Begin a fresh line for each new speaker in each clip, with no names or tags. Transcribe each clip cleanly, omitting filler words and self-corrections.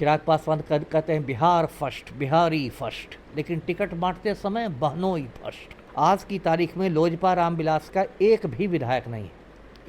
चिराग पासवान कहते हैं Bihar first, Bihari first, लेकिन टिकट बांटते समय बहनोई फर्स्ट। आज की तारीख में लोजपा रामविलास का एक भी विधायक नहीं है,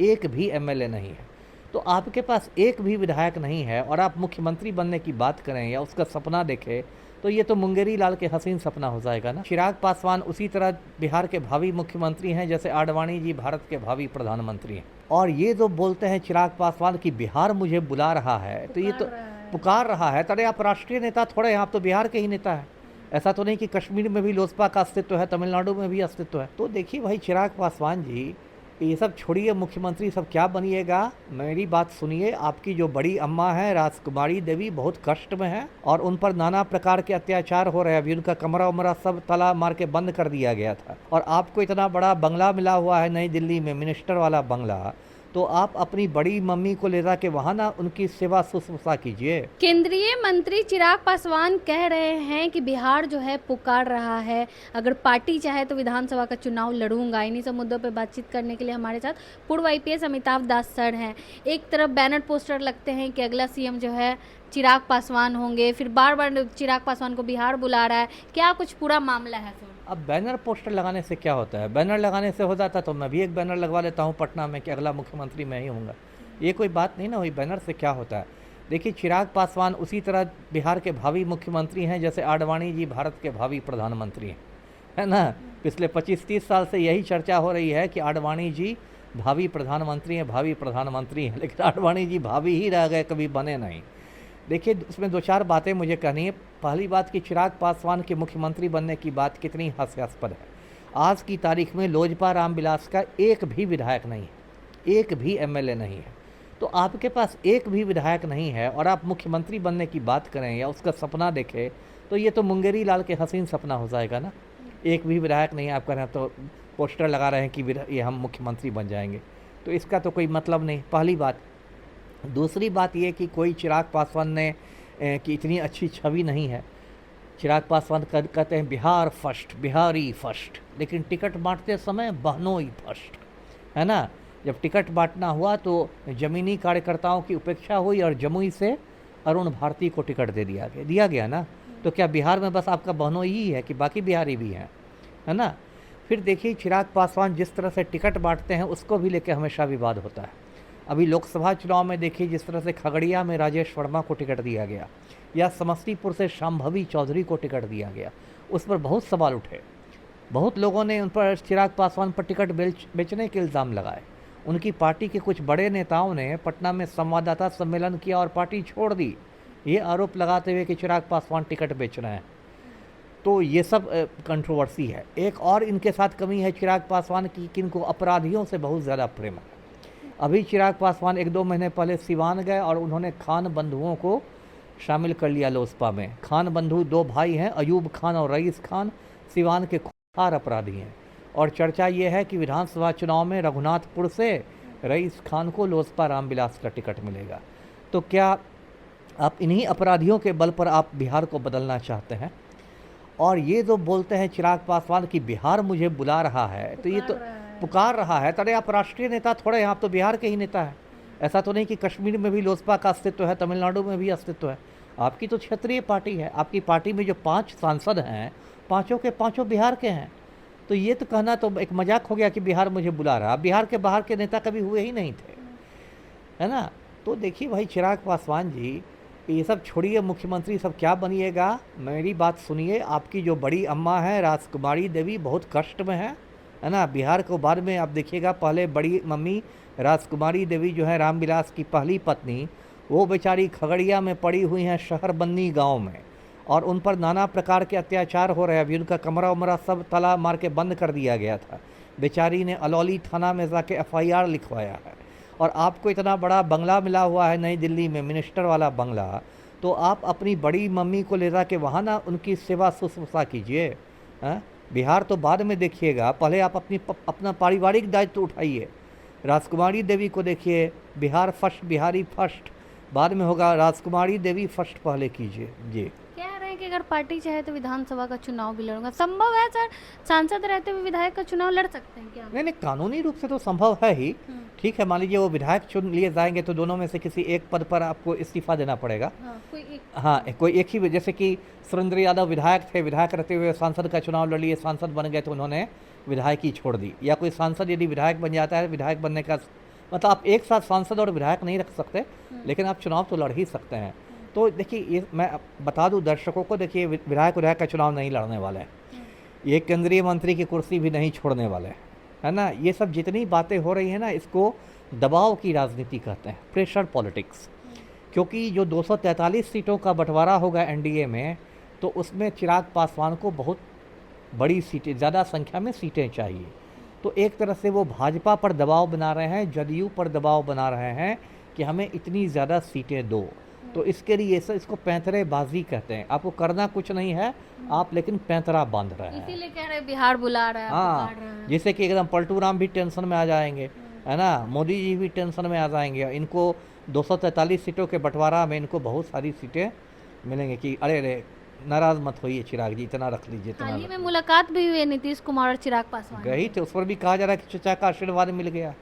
एक भी एमएलए नहीं है। तो आपके पास एक भी विधायक नहीं है और आप मुख्यमंत्री बनने की बात करें या उसका सपना देखें, तो ये तो मुंगेरी लाल के हसीन सपना हो जाएगा ना। चिराग पासवान उसी तरह बिहार के भावी मुख्यमंत्री हैं जैसे आडवाणी जी भारत के भावी प्रधानमंत्री हैं। और ये जो बोलते हैं चिराग पासवान कि बिहार मुझे बुला रहा है, तो ये तो पुकार रहा है। अरे आप राष्ट्रीय नेता थोड़े हैं, आप तो बिहार के ही नेता है। ऐसा तो नहीं कि कश्मीर में भी लोजपा का अस्तित्व है, तमिलनाडु में भी अस्तित्व है। तो देखिए भाई चिराग पासवान जी, ये सब छोड़िए, मुख्यमंत्री सब क्या बनिएगा। मेरी बात सुनिए, आपकी जो बड़ी अम्मा है राजकुमारी देवी बहुत कष्ट में है और उन पर नाना प्रकार के अत्याचार हो रहे हैं। अभी उनका कमरा उमरा सब ताला मार के बंद कर दिया गया था और आपको इतना बड़ा बंगला मिला हुआ है नई दिल्ली में, मिनिस्टर वाला बंगला, तो आप अपनी बड़ी मम्मी को ले जाके वहाँ ना उनकी सेवा शुश्रूषा कीजिए।
केंद्रीय मंत्री चिराग पासवान कह रहे हैं कि बिहार जो है पुकार रहा है, अगर पार्टी चाहे तो विधानसभा का चुनाव लड़ूंगा। इन्हीं सब मुद्दों पे बातचीत करने के लिए हमारे साथ पूर्व आईपीएस अमिताभ दास सर हैं। एक तरफ बैनर पोस्टर लगते हैं कि अगला सीएम जो है चिराग पासवान होंगे, फिर बार बार चिराग पासवान को बिहार बुला रहा है। क्या कुछ पूरा मामला है सर?
अब बैनर पोस्टर लगाने से क्या होता है? बैनर लगाने से हो जाता तो मैं भी एक बैनर लगवा लेता हूँ पटना में कि अगला मुख्यमंत्री मैं ही हूँगा। ये कोई बात नहीं ना हुई, बैनर से क्या होता है। देखिए चिराग पासवान उसी तरह बिहार के भावी मुख्यमंत्री हैं जैसे आडवाणी जी भारत के भावी प्रधानमंत्री हैं, है ना। पिछले 25-30 साल से यही चर्चा हो रही है कि आडवाणी जी भावी प्रधानमंत्री हैं, भावी प्रधानमंत्री हैं, लेकिन आडवाणी जी भावी ही रह गए, कभी बने नहीं। देखिए उसमें दो चार बातें मुझे कहनी है। पहली बात कि चिराग पासवान के मुख्यमंत्री बनने की बात कितनी हास्यास्पद है। आज की तारीख में लोजपा रामविलास का एक भी विधायक नहीं है, एक भी एमएलए नहीं है। तो आपके पास एक भी विधायक नहीं है और आप मुख्यमंत्री बनने की बात करें या उसका सपना देखें, तो ये तो मुंगेरी लाल के हसीन सपना हो जाएगा ना। एक भी विधायक नहीं है, आप कह रहे हैं तो पोस्टर लगा रहे हैं कि ये हम मुख्यमंत्री बन जाएंगे, तो इसका तो कोई मतलब नहीं, पहली बात। दूसरी बात ये कि कोई चिराग पासवान ने की इतनी अच्छी छवि नहीं है। चिराग पासवान कहते हैं बिहार फर्स्ट, बिहारी फर्स्ट, लेकिन टिकट बांटते समय बहनोई फर्स्ट, है ना। जब टिकट बांटना हुआ तो ज़मीनी कार्यकर्ताओं की उपेक्षा हुई और जमुई से अरुण भारती को टिकट दे दिया गया ना। तो क्या बिहार में बस आपका बहनोई ही है कि बाकी बिहारी भी हैं, है ना। फिर देखिए चिराग पासवान जिस तरह से टिकट बांटते हैं उसको भी लेकर हमेशा विवाद होता है। अभी लोकसभा चुनाव में देखिए जिस तरह से खगड़िया में राजेश वर्मा को टिकट दिया गया या समस्तीपुर से शांभवी चौधरी को टिकट दिया गया, उस पर बहुत सवाल उठे। बहुत लोगों ने उन पर चिराग पासवान पर टिकट बेचने के इल्ज़ाम लगाए। उनकी पार्टी के कुछ बड़े नेताओं ने पटना में संवाददाता सम्मेलन किया और पार्टी छोड़ दी, ये आरोप लगाते हुए कि चिराग पासवान टिकट बेच रहे हैं। तो ये सब कंट्रोवर्सी है। एक और इनके साथ कमी है चिराग पासवान की कि इनको अपराधियों से बहुत ज़्यादा प्रेम है। अभी चिराग पासवान 1-2 महीने पहले सिवान गए और उन्होंने खान बंधुओं को शामिल कर लिया लोजपा में। खान बंधु 2 भाई हैं, अयूब खान और रईस खान, सिवान के खूंखार अपराधी हैं। और चर्चा ये है कि विधानसभा चुनाव में रघुनाथपुर से रईस खान को लोजपा रामविलास का टिकट मिलेगा। तो क्या आप इन्हीं अपराधियों के बल पर आप बिहार को बदलना चाहते हैं? और ये जो बोलते हैं चिराग पासवान कि बिहार मुझे बुला रहा है, तो ये तो पुकार रहा है। अरे आप राष्ट्रीय नेता थोड़े हैं, आप तो बिहार के ही नेता है। ऐसा तो नहीं कि कश्मीर में भी लोजपा का अस्तित्व है, तमिलनाडु में भी अस्तित्व है। आपकी तो क्षेत्रीय पार्टी है। आपकी पार्टी में जो 5 सांसद हैं, पाँचों के पाँचों बिहार के हैं। तो ये तो कहना तो एक मजाक हो गया कि बिहार मुझे बुला रहा। बिहार के बाहर के नेता कभी हुए ही नहीं थे, है ना। तो देखिए भाई चिराग पासवान जी, ये सब छोड़िए, मुख्यमंत्री सब क्या बनिएगा। मेरी बात सुनिए, आपकी जो बड़ी अम्मा है राजकुमारी देवी बहुत कष्ट में है ना। बिहार को बाद में आप देखिएगा, पहले बड़ी मम्मी राजकुमारी देवी जो है रामविलास की पहली पत्नी, वो बेचारी खगड़िया में पड़ी हुई हैं शहरबंदी गांव में और उन पर नाना प्रकार के अत्याचार हो रहे हैं। अभी उनका कमरा उमरा सब ताला मार के बंद कर दिया गया था। बेचारी ने अलौली थाना में जाके FIR लिखवाया है और आपको इतना बड़ा बंगला मिला हुआ है नई दिल्ली में, मिनिस्टर वाला बंगला, तो आप अपनी बड़ी मम्मी को ले जाके वहाँ ना उनकी सेवा शुश्रूषा कीजिए। बिहार तो बाद में देखिएगा, पहले आप अपना पारिवारिक दायित्व उठाइए। राजकुमारी देवी को देखिए, बिहार फर्स्ट, बिहारी फर्स्ट, बाद में होगा राजकुमारी देवी फर्स्ट, पहले कीजिए। जी
कह रहे हैं कि अगर पार्टी चाहे तो विधानसभा का चुनाव भी लड़ूंगा। संभव है सर? सांसद रहते हुए विधायक का चुनाव लड़ सकते हैं क्या?
नहीं, कानूनी रूप से तो संभव है ही। ठीक है, मान लीजिए वो विधायक चुन लिए जाएंगे तो दोनों में से किसी एक पद पर आपको इस्तीफा देना पड़ेगा।
हाँ, कोई एक
हाँ, कोई एक ही, जैसे कि सुरेंद्र यादव विधायक थे, विधायक रहते हुए सांसद का चुनाव लड़ लिए, सांसद बन गए तो उन्होंने विधायकी छोड़ दी। या कोई सांसद यदि विधायक बन जाता है, विधायक बनने का मतलब आप एक साथ सांसद और विधायक नहीं रख सकते, लेकिन आप चुनाव तो लड़ ही सकते हैं। तो देखिए, ये मैं बता दूं दर्शकों को, देखिए विधायक का चुनाव नहीं लड़ने वाले हैं, ये केंद्रीय मंत्री की कुर्सी भी नहीं छोड़ने वाले, है ना। ये सब जितनी बातें हो रही हैं ना, इसको दबाव की राजनीति कहते हैं, प्रेशर पॉलिटिक्स। क्योंकि जो 243 सीटों का बंटवारा होगा एनडीए में, तो उसमें चिराग पासवान को बहुत बड़ी सीटें, ज़्यादा संख्या में सीटें चाहिए। तो एक तरह से वो भाजपा पर दबाव बना रहे हैं, जदयू पर दबाव बना रहे हैं कि हमें इतनी ज़्यादा सीटें दो। तो इसके लिए इसको पैंतरेबाजी कहते हैं। आपको करना कुछ नहीं है, आप लेकिन पैंतरा बांध रहे हैं।
इसीलिए कह रहे हैं बिहार बुला रहा है,
हाँ,
पुकार रहा है।
जैसे कि एकदम पलटू राम भी टेंशन में आ जाएंगे, है ना, मोदी जी भी टेंशन में आ जाएंगे। इनको 243 सीटों के बंटवारा में इनको बहुत सारी सीटें मिलेंगे कि अरे रे नाराज मत होइए चिराग जी, इतना रख लीजिए, इतना
हाल ही
रख
में
लीजिए।
मुलाकात भी हुई है नीतीश कुमार और चिराग पासवान
गई थी, उस पर भी कहा जा रहा है कि चचा का आशीर्वाद मिल गया।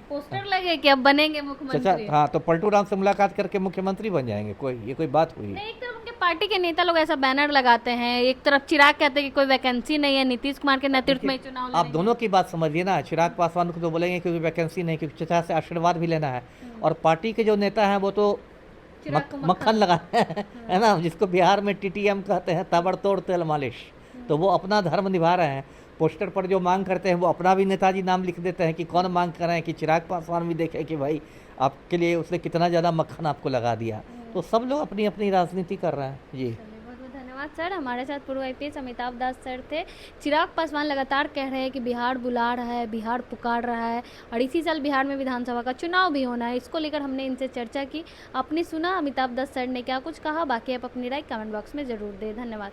पोस्टर लगे कि अब बनेंगे
चचा,
मुख्यमंत्री।
हाँ, तो पलटू राम से मुलाकात करके मुख्यमंत्री बन जाएंगे, ये कोई बात हुई?
नहीं, एक तरफ उनके पार्टी के नेता लोग ऐसा बैनर लगाते हैं, एक तरफ चिराग कहते हैं कि कोई वैकेंसी नहीं है, नीतीश कुमार के नेतृत्व में चुनाव
आप
लड़ेंगे।
दोनों की बात समझिए ना। चिराग पासवान को तो बोलेंगे क्योंकि वैकेंसी नहीं, क्योंकि चचा से आशीर्वाद भी लेना है। और पार्टी के जो नेता हैं वो तो
चिराग को
मक्खन लगाते हैं, है ना, जिसको बिहार में टीटीएम कहते हैं, ताबड़तोड़ तेल मालिश। तो वो अपना धर्म निभा रहे हैं। पोस्टर पर जो मांग करते हैं वो अपना भी नेताजी नाम लिख देते हैं कि कौन मांग कर रहे हैं, कि चिराग पासवान भी देखे कि भाई आपके लिए उसने कितना ज़्यादा मक्खन आपको लगा दिया। तो सब लोग अपनी अपनी राजनीति कर रहे हैं जी।
चलिए, बहुत बहुत धन्यवाद सर। हमारे साथ पूर्व आईपीएस अमिताभ दास सर थे। चिराग पासवान लगातार कह रहे हैं कि बिहार बुला रहा है, बिहार पुकार रहा है, और इसी साल बिहार में विधानसभा का चुनाव भी होना है। इसको लेकर हमने इनसे चर्चा की, आपने सुना अमिताभ दास सर ने क्या कुछ कहा। बाकी आप अपनी राय कमेंट बॉक्स में ज़रूर दें। धन्यवाद।